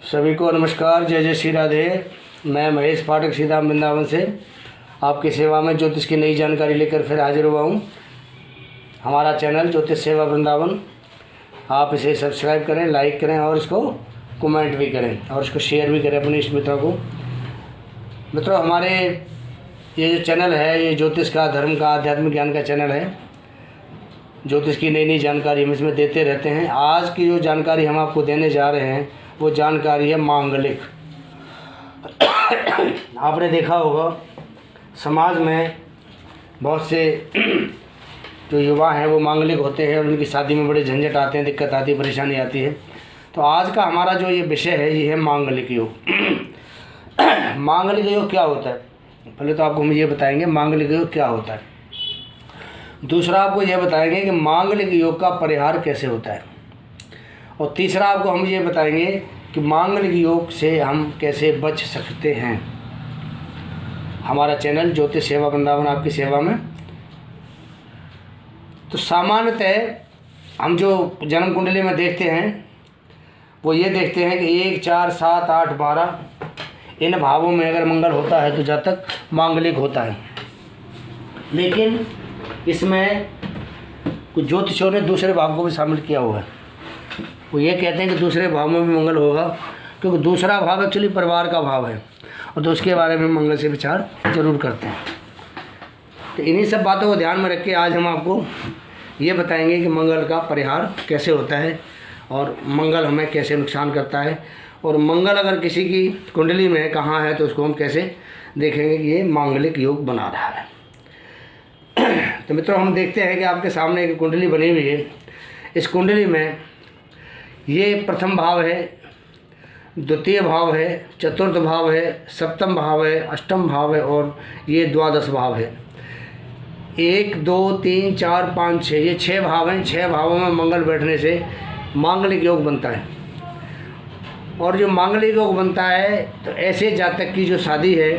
सभी को नमस्कार, जय जय श्री राधे। मैं महेश पाठक सीधा वृंदावन से आपकी सेवा में ज्योतिष की नई जानकारी लेकर फिर हाजिर हुआ हूँ। हमारा चैनल ज्योतिष सेवा वृंदावन, आप इसे सब्सक्राइब करें, लाइक करें और इसको कमेंट भी करें और इसको शेयर भी करें अपने इष्ट मित्रों को। मित्रों, हमारे ये जो चैनल है ये ज्योतिष का, धर्म का, आध्यात्मिक ज्ञान का चैनल है। ज्योतिष की नई नई जानकारी हम इसमें देते रहते हैं। आज की जो जानकारी हम आपको देने जा रहे हैं वो जानकारी है मांगलिक। आपने देखा होगा समाज में बहुत से जो युवा हैं वो मांगलिक होते हैं और उनकी शादी में बड़े झंझट आते हैं, दिक्कत आती है, परेशानी आती है। तो आज का हमारा जो ये विषय है ये है मांगलिक योग। मांगलिक योग क्या होता है, पहले तो आपको हम ये बताएंगे मांगलिक योग क्या होता है। दूसरा आपको यह बताएंगे कि मांगलिक योग का परिहार कैसे होता है। और तीसरा आपको हम ये बताएंगे कि मांगलिक योग से हम कैसे बच सकते हैं। हमारा चैनल ज्योतिष सेवा वृंदावन आपकी सेवा में। तो सामान्यतः हम जो जन्म कुंडली में देखते हैं वो ये देखते हैं कि 1, 4, 7, 8, 12 इन भावों में अगर मंगल होता है तो जातक मांगलिक होता है। लेकिन इसमें कुछ ज्योतिषों ने दूसरे भाव को भी शामिल किया हुआ है। वो ये कहते हैं कि दूसरे भाव में भी मंगल होगा, क्योंकि दूसरा भाव एक्चुअली परिवार का भाव है और तो उसके बारे में मंगल से विचार जरूर करते हैं। तो इन्हीं सब बातों को ध्यान में रख के आज हम आपको ये बताएंगे कि मंगल का परिहार कैसे होता है और मंगल हमें कैसे नुकसान करता है, और मंगल अगर किसी की कुंडली में कहाँ है तो उसको हम कैसे देखेंगे कि ये मांगलिक योग बना रहा है। तो मित्रों, हम देखते हैं कि आपके सामने एक कुंडली बनी हुई है। इस कुंडली में ये प्रथम भाव है, द्वितीय भाव है, चतुर्थ भाव है, सप्तम भाव है, अष्टम भाव है और ये द्वादश भाव है। 1, 2, 3, 4, 5, 6 ये 6 भाव हैं। 6 भावों में मंगल बैठने से मांगलिक योग बनता है। और जो मांगलिक योग बनता है तो ऐसे जातक की जो शादी है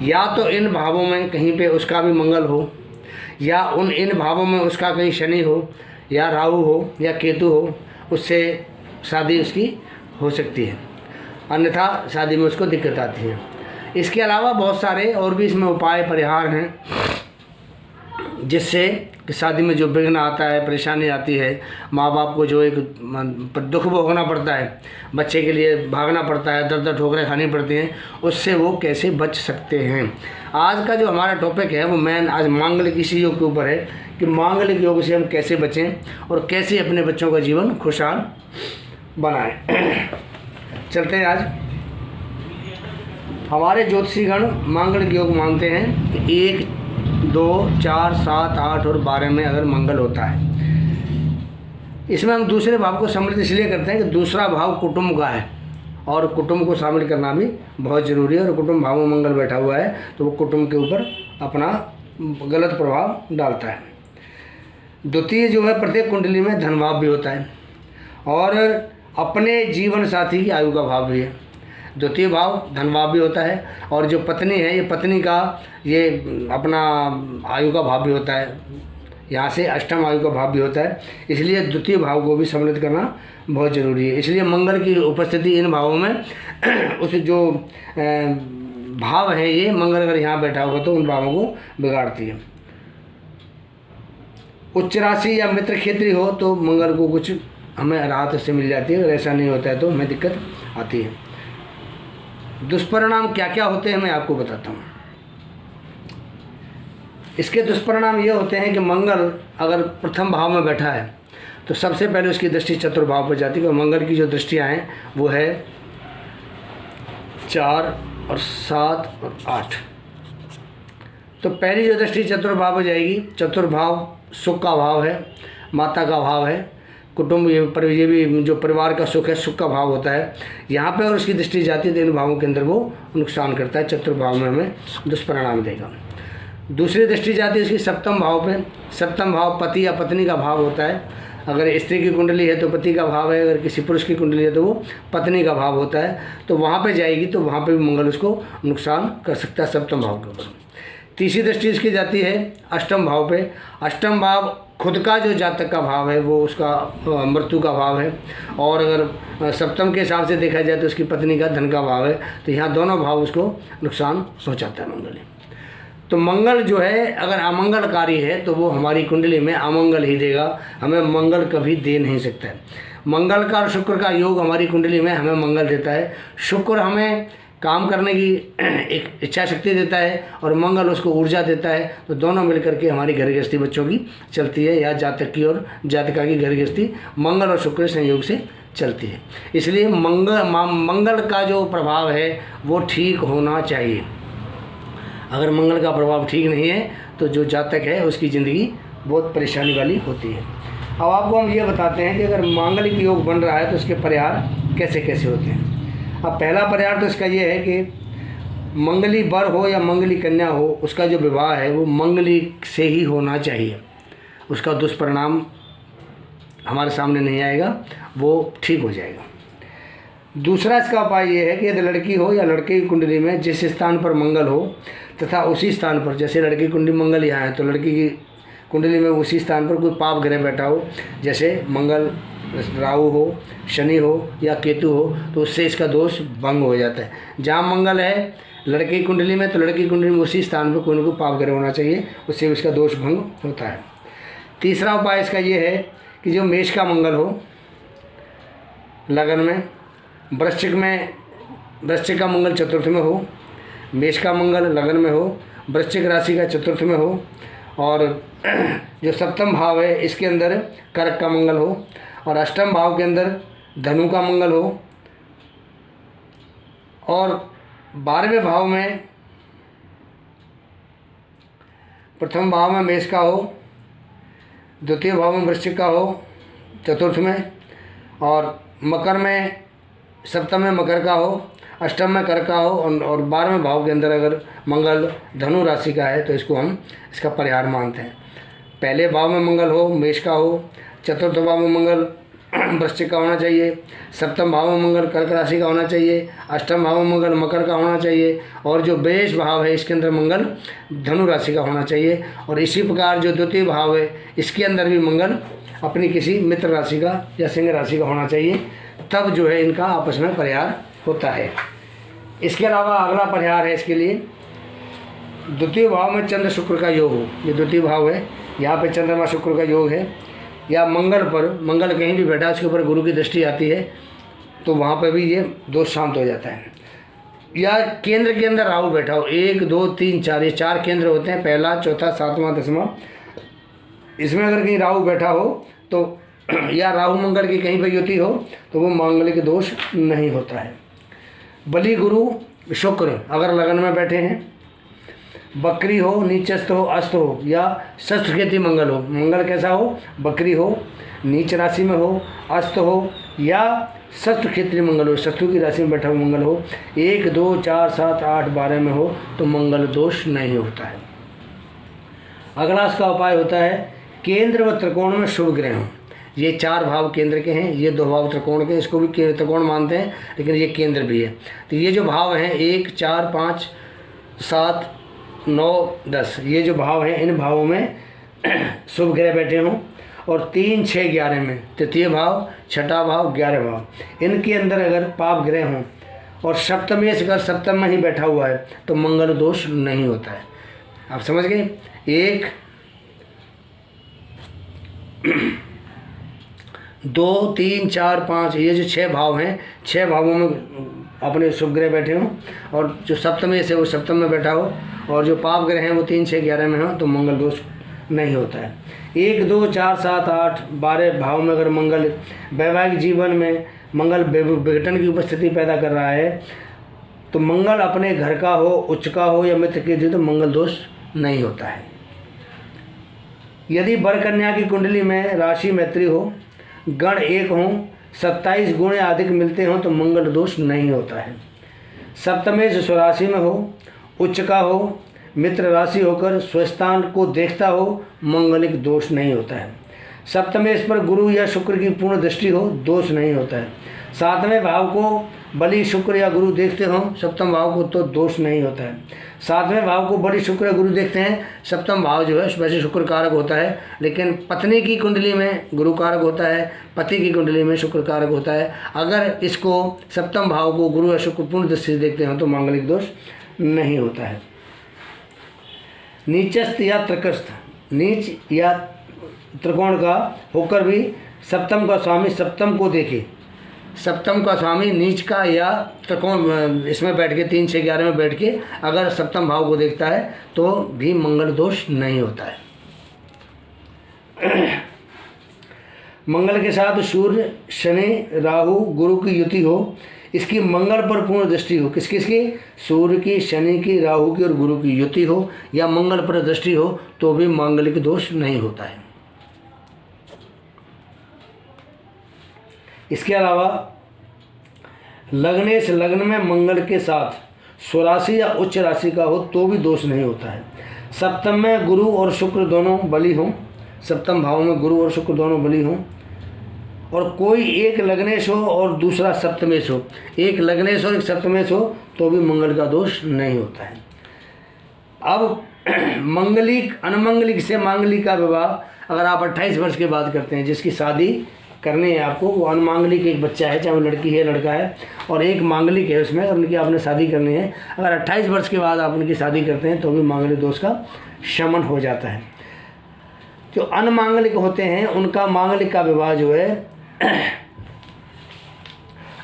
या तो इन भावों में कहीं पे उसका भी मंगल हो, या इन भावों में उसका कहीं शनि हो या राहु हो या केतु हो, उससे शादी उसकी हो सकती है, अन्यथा शादी में उसको दिक्कत आती है। इसके अलावा बहुत सारे और भी इसमें उपाय परिहार हैं जिससे कि शादी में जो विघ्न आता है, परेशानी आती है, माँ बाप को जो एक दुख भोगना पड़ता है, बच्चे के लिए भागना पड़ता है, दर दर ठोकरें खानी पड़ती हैं, उससे वो कैसे बच सकते हैं। आज का जो हमारा टॉपिक है वो मेन आज मांगलिक इसी योग के ऊपर है कि मांगलिक योग से हम कैसे बचें और कैसे अपने बच्चों का जीवन खुशहाल बनाएं। चलते हैं। आज हमारे ज्योतिषीगण मांगलिक योग मानते हैं कि 1, 2, 4, 7, 8 और 12 में अगर मंगल होता है, इसमें हम दूसरे भाव को सम्मिलित इसलिए करते हैं कि दूसरा भाव कुटुंब का है और कुटुंब को शामिल करना भी बहुत ज़रूरी है। और कुटुंब भाव में मंगल बैठा हुआ है तो वो कुटुंब के ऊपर अपना गलत प्रभाव डालता है। द्वितीय जो है प्रत्येक कुंडली में धन भाव भी होता है और अपने जीवन साथी की आयु का भाव भी है। द्वितीय भाव धन भाव भी होता है और जो पत्नी है ये पत्नी का ये अपना आयु का भाव भी होता है। यहाँ से अष्टम आयु का भाव भी होता है, इसलिए द्वितीय भाव को भी सम्मिलित करना बहुत ज़रूरी है। इसलिए मंगल की उपस्थिति इन भावों में उस जो भाव है ये मंगल अगर यहाँ बैठा होगा तो उन भावों को बिगाड़ती है। उच्च राशि या मित्र क्षेत्रीय हो तो मंगल को कुछ हमें राहत से मिल जाती है, अगर ऐसा नहीं होता है तो हमें दिक्कत आती है। दुष्परिणाम क्या क्या होते हैं मैं आपको बताता हूँ। इसके दुष्परिणाम ये होते हैं कि मंगल अगर प्रथम भाव में बैठा है तो सबसे पहले उसकी दृष्टि चतुर्भाव पर जाती है। और मंगल की जो दृष्टियाँ हैं वो है 4 और 7 और 8। तो पहली जो दृष्टि चतुर्भाव पर जाएगी, चतुर्भाव सुख का भाव है, माता का भाव है, कुटुंब पर ये भी जो परिवार का सुख है, सुख का भाव होता है। यहाँ पे और उसकी दृष्टि जाती है तो इन भावों के अंदर वो नुकसान करता है, चतुर्भाव में हमें दुष्परिणाम देगा। दूसरी दृष्टि जाती है उसकी सप्तम भाव पे। सप्तम भाव पति या पत्नी का भाव होता है। अगर स्त्री की कुंडली है तो पति का भाव है, अगर किसी पुरुष की कुंडली है तो वो पत्नी का भाव होता है। तो वहाँ पे जाएगी तो वहाँ पे भी मंगल उसको नुकसान कर सकता है सप्तम भाव के ऊपर। तीसरी दृष्टि इसकी जाती है अष्टम भाव पे। अष्टम भाव खुद का जो जातक का भाव है वो उसका मृत्यु का भाव है, और अगर सप्तम के हिसाब से देखा जाए तो उसकी पत्नी का धन का भाव है। तो यहाँ दोनों भाव उसको नुकसान पहुँचाता है मंगल। तो मंगल जो है अगर अमंगलकारी है तो वो हमारी कुंडली में अमंगल ही देगा, हमें मंगल कभी दे नहीं सकता है। मंगल का और शुक्र का योग हमारी कुंडली में हमें मंगल देता है। शुक्र हमें काम करने की एक इच्छा शक्ति देता है और मंगल उसको ऊर्जा देता है। तो दोनों मिलकर के हमारी घर गृहस्थी बच्चों की चलती है, या जातक की और जातिका की घर गृहस्थी मंगल और शुक्र संयोग से चलती है। इसलिए मंगल का जो प्रभाव है वो ठीक होना चाहिए। अगर मंगल का प्रभाव ठीक नहीं है तो जो जातक है उसकी ज़िंदगी बहुत परेशानी वाली होती है। अब आपको हम ये बताते हैं कि अगर मांगलिक योग बन रहा है तो उसके परिहार कैसे कैसे होते हैं। अब पहला परिहार तो इसका ये है कि मंगली वर हो या मंगली कन्या हो, उसका जो विवाह है वो मंगली से ही होना चाहिए। उसका दुष्परिणाम हमारे सामने नहीं आएगा, वो ठीक हो जाएगा। दूसरा इसका उपाय ये है कि यदि लड़की हो या लड़के की कुंडली में जिस स्थान पर मंगल हो तथा उसी स्थान पर, जैसे लड़की की कुंडली मंगल यहाँ है तो लड़की की कुंडली में उसी स्थान पर कोई पाप ग्रह बैठा हो, जैसे मंगल राहु हो, शनि हो या केतु हो, तो उससे इसका दोष भंग हो जाता है। जहाँ मंगल है लड़की की कुंडली में तो लड़की की कुंडली में उसी स्थान पर कोई ना कोई पाप ग्रह होना चाहिए, उससे इसका दोष भंग होता है। तीसरा उपाय इसका ये है कि जो मेष का मंगल हो लगन में, वृश्चिक का मंगल चतुर्थ में हो, मेष का मंगल लगन में हो, वृश्चिक राशि का चतुर्थ में हो, और जो सप्तम भाव है इसके अंदर कर्क का मंगल हो, और अष्टम भाव के अंदर धनु का मंगल हो, और 12वें भाव में प्रथम भाव में मेष का हो, द्वितीय भाव में वृश्चिक का हो चतुर्थ में, और मकर में सप्तम में मकर का हो, अष्टम में कर्क का हो, और 12वें भाव के अंदर अगर मंगल धनु राशि का है तो इसको हम इसका परिहार मानते हैं। पहले भाव में मंगल हो मेष का हो, चतुर्थ भाव में मंगल वृश्चिक का होना चाहिए, सप्तम भाव में मंगल कर्क राशि का होना चाहिए, अष्टम भाव में मंगल मकर का होना चाहिए, और जो बेश भाव है इसके अंदर मंगल धनु राशि का होना चाहिए। और इसी प्रकार जो द्वितीय भाव है इसके अंदर भी मंगल अपनी किसी मित्र राशि का या सिंह राशि का होना चाहिए, तब जो है इनका आपस में परिहार होता है। इसके अलावा अगला परिहार है इसके लिए, द्वितीय भाव में चंद्र शुक्र का योग हो। ये द्वितीय भाव है, यहाँ पे चंद्रमा शुक्र का योग है, या मंगल पर मंगल कहीं भी बैठा उसके ऊपर गुरु की दृष्टि आती है तो वहाँ पर भी ये दोष शांत हो जाता है। या केंद्र के अंदर राहु बैठा हो, 1 2 3 4 ये 4 केंद्र होते हैं, पहला चौथा सातवां दसवां। इसमें अगर कहीं राहु बैठा हो तो या राहु मंगल की कहीं पर युति हो तो वो मांगलिक दोष नहीं होता है। बलि गुरु शुक्र अगर लगन में बैठे हैं, बकरी हो, नीचस्थ हो, अस्त हो, या शस्त्र खेती मंगल हो, मंगल कैसा हो, बकरी हो, नीच राशि में हो, अस्त हो, या शस्त्र क्षेत्रीय मंगल हो, शत्रु की राशि में बैठा हुआ मंगल हो, 1 2 4 7 8 12 में हो तो मंगल दोष नहीं होता है। अगला इसका उपाय होता है केंद्र व त्रिकोण में शुभ ग्रह हों। ये 4 भाव केंद्र के हैं, ये 2 भाव त्रिकोण के, इसको भी त्रिकोण मानते हैं लेकिन ये केंद्र भी है। तो ये जो भाव हैं 1 4 5 7 9 10 ये जो भाव हैं इन भावों में शुभ ग्रह बैठे हों, और 3 6 11 में तृतीय भाव, छठा भाव, 11 भाव इनके अंदर अगर पाप ग्रह हों और सप्तमेश अगर सप्तम में ही बैठा हुआ है तो मंगल दोष नहीं होता है। आप समझ गए। 1 2 3 4 5 ये जो 6 भाव हैं, 6 भावों में अपने शुभ ग्रह बैठे हों, और जो सप्तमेश है वो सप्तम में बैठा हो, और जो पाप ग्रह हैं वो 3 6 11 में हो तो मंगल दोष नहीं होता है। 1 2 4 7 8 12 भाव में अगर मंगल वैवाहिक जीवन में मंगल विघटन की उपस्थिति पैदा कर रहा है तो मंगल अपने घर का हो, उच्च का हो या मित्र के तो मंगल दोष नहीं होता है। यदि वर कन्या की कुंडली में राशि मैत्री हो, गण 1 हों, 27 गुण या अधिक मिलते हों तो मंगल दोष नहीं होता है। सप्तमेश स्वराशि में हो, उच्च का हो, मित्र राशि होकर स्वस्थान को देखता हो, मंगलिक दोष नहीं होता है। सप्तमेश पर गुरु या शुक्र की पूर्ण दृष्टि हो, दोष नहीं होता है। 7वें भाव को बलि शुक्र या गुरु देखते हो सप्तम भाव को तो दोष नहीं होता है। 7वें भाव को बलि शुक्र या गुरु देखते हैं, सप्तम भाव जो है वैसे शुक्र कारक होता है, लेकिन पत्नी की कुंडली में गुरु कारक होता है, पति की कुंडली में शुक्र कारक होता है। अगर इसको सप्तम भाव को गुरु या शुक्र पूर्ण दृष्टि से देखते हैं तो मांगलिक दोष नहीं होता है। नीचस्थ या त्रकस्थ, नीच या त्रिकोण का होकर भी सप्तम का स्वामी सप्तम को देखे, सप्तम का स्वामी नीच का या त्रिकोण इसमें बैठ के 3, 6, 11 में बैठ के अगर सप्तम भाव को देखता है तो भी मंगल दोष नहीं होता है। मंगल के साथ सूर्य, शनि, राहु, गुरु की युति हो, इसकी मंगल पर पूर्ण दृष्टि हो, किस किस की, सूर्य की, शनि की, राहु की और गुरु की युति हो या मंगल पर दृष्टि हो तो भी मांगलिक दोष नहीं होता है। इसके अलावा लग्नेश लग्न में मंगल के साथ स्वराशि या उच्च राशि का हो तो भी दोष नहीं होता है। सप्तम में गुरु और शुक्र दोनों बली हों, सप्तम भाव में गुरु और शुक्र दोनों बली हों, और कोई एक लग्नेश हो और दूसरा सप्तमेश हो, एक लग्नेश और एक सप्तमेश हो तो भी मंगल का दोष नहीं होता है। अब मंगलिक अनमंगलिक से मांगलिक का विवाह अगर आप 28 वर्ष के बाद करते हैं, जिसकी शादी करनी है आपको, वो अनमांगलिक एक बच्चा है, चाहे वो लड़की है लड़का है, और एक मांगलिक है उसमें, उनकी आपने शादी करनी है, अगर 28 वर्ष के बाद आप उनकी शादी करते हैं तो भी मांगलिक दोष का शमन हो जाता है। जो अनमांगलिक होते हैं उनका मांगलिक का विवाह जो है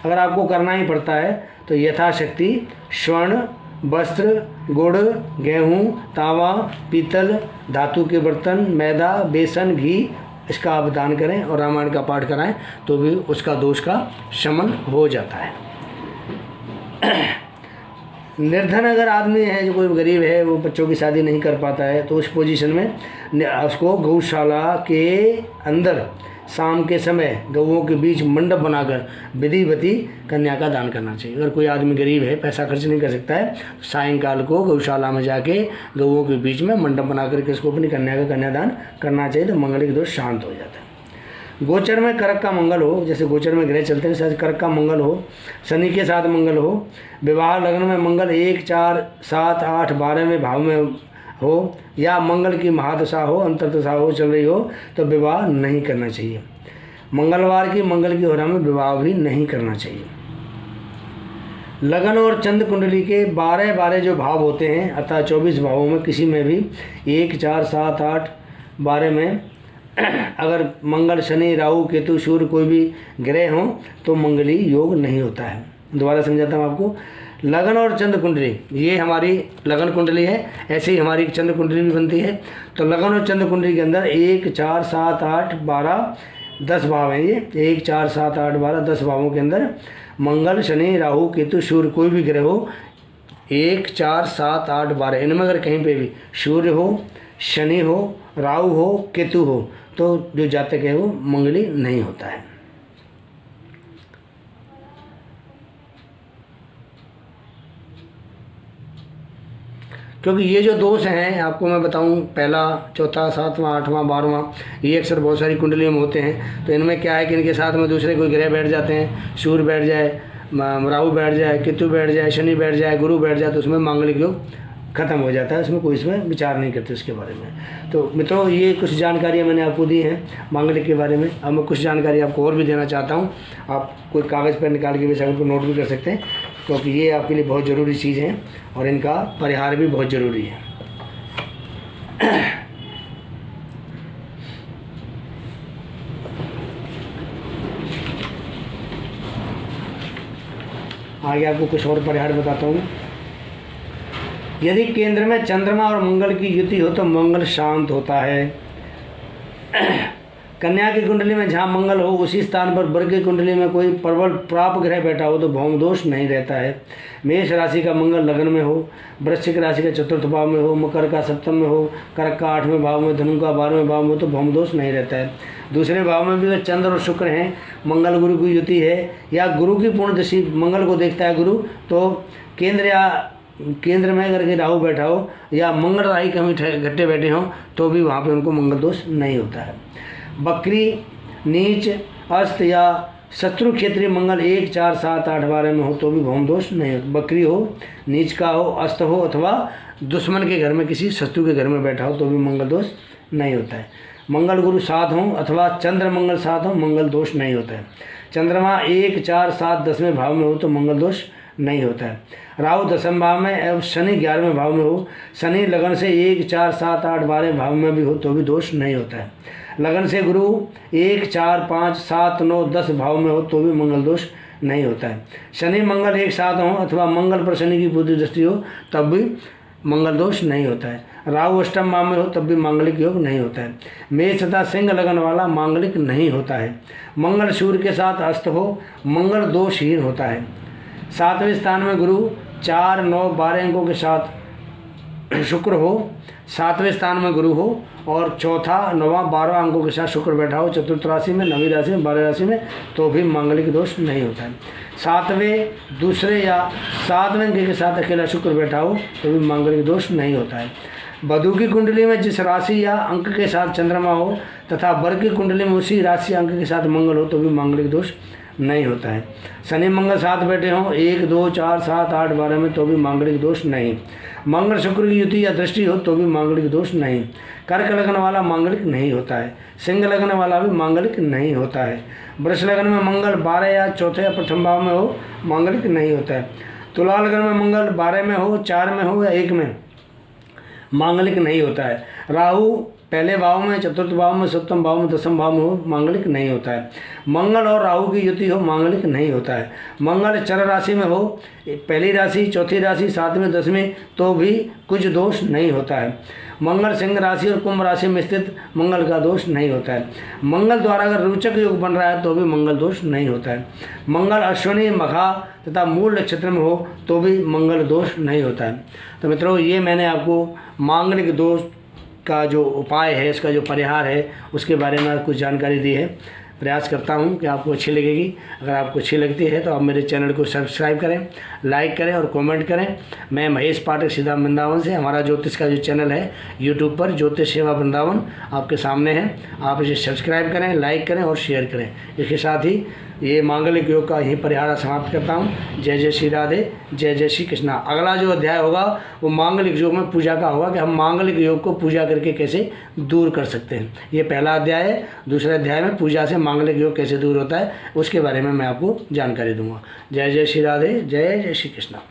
अगर आपको करना ही पड़ता है तो यथाशक्ति स्वर्ण, वस्त्र, गुड़, गेहूँ, तांबा, पीतल, धातु के बर्तन, मैदा, बेसन, घी, इसका आप दान करें और रामायण का पाठ कराएं तो भी उसका दोष का शमन हो जाता है। निर्धन अगर आदमी है, जो कोई गरीब है, वो बच्चों की शादी नहीं कर पाता है, तो उस पोजीशन में उसको गौशाला के अंदर शाम के समय गऊओं के बीच मंडप बनाकर विधिवती कन्या का दान करना चाहिए। अगर कोई आदमी गरीब है, पैसा खर्च नहीं कर सकता है, तो सायंकाल को गौशाला में जाके गऊओं के बीच में मंडप बना करके उसको अपनी कन्या का कन्यादान करना चाहिए, तो मंगलिक दोष शांत हो जाता है। गोचर में करक का मंगल हो, जैसे गोचर में ग्रह चलते हैं शायद करक का मंगल हो, शनि के साथ मंगल हो, विवाह लग्न में मंगल 1, 4, 7, 8, 12 में भाव में हो, या मंगल की महादशा हो, अंतर्दशा हो चल रही हो, तो विवाह नहीं करना चाहिए। मंगलवार की मंगल की होरा में विवाह भी नहीं करना चाहिए। लगन और चंद्र कुंडली के 12 जो भाव होते हैं, अर्थात 24 भावों में किसी में भी 1, 4, 7, 8, 12 में अगर मंगल, शनि, राहु, केतु, सूर्य कोई भी ग्रह हो तो मंगली योग नहीं होता है। दोबारा समझाता हूँ आपको। लगन और चंद्र कुंडली, ये हमारी लगन कुंडली है, ऐसे ही हमारी चंद्र कुंडली भी बनती है। तो लगन और चंद्र कुंडली के अंदर 1, 4, 7, 8, 12, 10 भाव हैं। ये 1, 4, 7, 8, 12, 10 भावों के अंदर मंगल, शनि, राहु, केतु, सूर्य कोई भी ग्रह हो, 1, 4, 7, 8, 12 इनमें अगर कहीं पे भी सूर्य हो, शनि हो, राहु हो, केतु हो, तो जो जातक है वो मंगली नहीं होता है। क्योंकि ये जो दोष हैं आपको मैं बताऊं, पहला, चौथा, 7वां, 8वां, 12वां, ये अक्सर बहुत सारी कुंडलियों में होते हैं। तो इनमें क्या है कि इनके साथ में दूसरे कोई ग्रह बैठ जाते हैं, सूर्य बैठ जाए, राहु बैठ जाए, केतु बैठ जाए, शनि बैठ जाए, गुरु बैठ जाए, तो उसमें मांगलिक योग खत्म हो जाता है, उसमें कोई इसमें विचार नहीं करते उसके बारे में। तो मित्रों, ये कुछ जानकारियाँ मैंने आपको दी हैं मांगलिक के बारे में। अब मैं कुछ जानकारी आपको और भी देना चाहता हूँ। आप कोई कागज़ पर निकाल के भी सबको नोट भी कर सकते हैं, क्योंकि ये आपके लिए बहुत ज़रूरी चीज़ है और इनका परिहार भी बहुत ज़रूरी है। आगे आपको कुछ और परिहार बताता हूँ। यदि केंद्र में चंद्रमा और मंगल की युति हो तो मंगल शांत होता है। कन्या की कुंडली में जहाँ मंगल हो उसी स्थान पर वर्ग की कुंडली में कोई प्रबल प्राप ग्रह बैठा हो तो भौम दोष नहीं रहता है। मेष राशि का मंगल लगन में हो, वृश्चिक राशि का 4th भाव में हो, मकर का 7th में हो, कर्क का 8वें भाव में, धनु का 12वें भाव में हो तो भौम दोष नहीं रहता है। दूसरे भाव में भी अगर चंद्र और शुक्र हैं, मंगल गुरु की युति है या गुरु की पूर्ण दृष्टि मंगल को देखता है गुरु, तो केंद्र में अगर राहु बैठा हो या मंगल राही कहीं घट्टे बैठे हों तो भी वहाँ पे उनको मंगल दोष नहीं होता है। बकरी, नीच, अस्त या शत्रु क्षेत्रीय मंगल 1, 4, 7, 8, 12 में हो तो भी भौम दोष नहीं होता। बकरी हो, नीच का हो, अस्त हो अथवा दुश्मन के घर में किसी शत्रु के घर में बैठा हो तो भी मंगल दोष नहीं होता है। मंगल गुरु 7 हो अथवा चंद्र मंगल 7 हो, मंगल दोष नहीं होता है। चंद्रमा 1, 4, 7, 10वें भाव में हो तो मंगल दोष नहीं होता है। राहु 10वें भाव में एवं शनि 11वें भाव में हो, शनि लगन से 1, 4, 7, 8, 12 भाव में भी हो तो भी दोष नहीं होता है। लगन से गुरु 1, 4, 5, 7, 9, 10 भाव में हो तो भी मंगल दोष नहीं होता है। शनि मंगल 1 साथ हो अथवा मंगल पर शनि की बुद्धि दृष्टि हो तब भी मंगल दोष नहीं होता है। राहु अष्टम भाव में हो तब भी मांगलिक योग नहीं होता है। मेष तथा सिंह लगन वाला मांगलिक नहीं होता है। मंगल सूर्य के साथ अस्त हो, मंगल दोषहीन होता है। 7वें स्थान में गुरु 4, 9, 12 अंकों के साथ शुक्र हो, 7वें स्थान में गुरु हो और चौथा, 9वां, 12वां अंकों के साथ शुक्र बैठा हो चतुर्थ राशि में, 9वीं राशि में, 12 राशि में तो भी मांगलिक दोष नहीं होता है। 7वें, दूसरे या 7वें अंक के साथ अकेला शुक्र बैठा हो तो भी मांगलिक दोष नहीं होता है। वधू की कुंडली में जिस राशि या अंक के साथ चंद्रमा हो तथा वर की कुंडली में उसी राशि अंक के साथ मंगल हो तो भी मांगलिक दोष नहीं होता है। शनि मंगल साथ बैठे हों 1, 2, 4, 7, 8, 12 में तो भी मांगलिक दोष नहीं। मंगल शुक्र की युति या दृष्टि हो तो भी मांगलिक दोष नहीं। कर्क लगन वाला मांगलिक नहीं होता है। सिंह लगन वाला भी मांगलिक नहीं होता है। वृष लगन में मंगल 12 या चौथे या प्रथम भाव में हो मांगलिक नहीं होता है। तुला लगन में मंगल 12 में हो, 4 में हो या 1 में मांगलिक नहीं होता है। राहु पहले भाव में, चतुर्थ भाव में, सप्तम भाव में, 10वें भाव में हो मांगलिक नहीं होता है। मंगल और राहु की युति हो मांगलिक नहीं होता है। मंगल चर राशि में हो, पहली राशि, चौथी राशि, 7वें, 10वें तो भी कुछ दोष नहीं होता है। मंगल सिंह राशि और कुंभ राशि में स्थित मंगल का दोष नहीं होता है। मंगल द्वारा अगर रोचक योग बन रहा है तो भी मंगल दोष नहीं होता है। मंगल अश्विनी, मघा तथा मूल नक्षत्र में हो तो भी मंगल दोष नहीं होता है। तो मित्रों, ये मैंने आपको मांगलिक दोष का जो उपाय है, इसका जो परिहार है, उसके बारे में कुछ जानकारी दी है। प्रयास करता हूँ कि आपको अच्छी लगेगी। अगर आपको अच्छी लगती है तो आप मेरे चैनल को सब्सक्राइब करें, लाइक करें और कमेंट करें। मैं महेश पाठक सीधा वृंदावन से, हमारा ज्योतिष का जो चैनल है यूट्यूब पर ज्योतिष सेवा वृंदावन आपके सामने है। आप इसे सब्सक्राइब करें, लाइक करें और शेयर करें। इसके साथ ही ये मांगलिक योग का यही परिहार समाप्त करता हूँ। जय जय श्री राधे, जय जय श्री कृष्णा। अगला जो अध्याय होगा वो मांगलिक योग में पूजा का होगा कि हम मांगलिक योग को पूजा करके कैसे दूर कर सकते हैं। ये पहला अध्याय है। दूसरे अध्याय में पूजा से मांगलिक योग कैसे दूर होता है उसके बारे में मैं आपको जानकारी दूंगा। जय जय श्री राधे, जय जय श्री कृष्णा।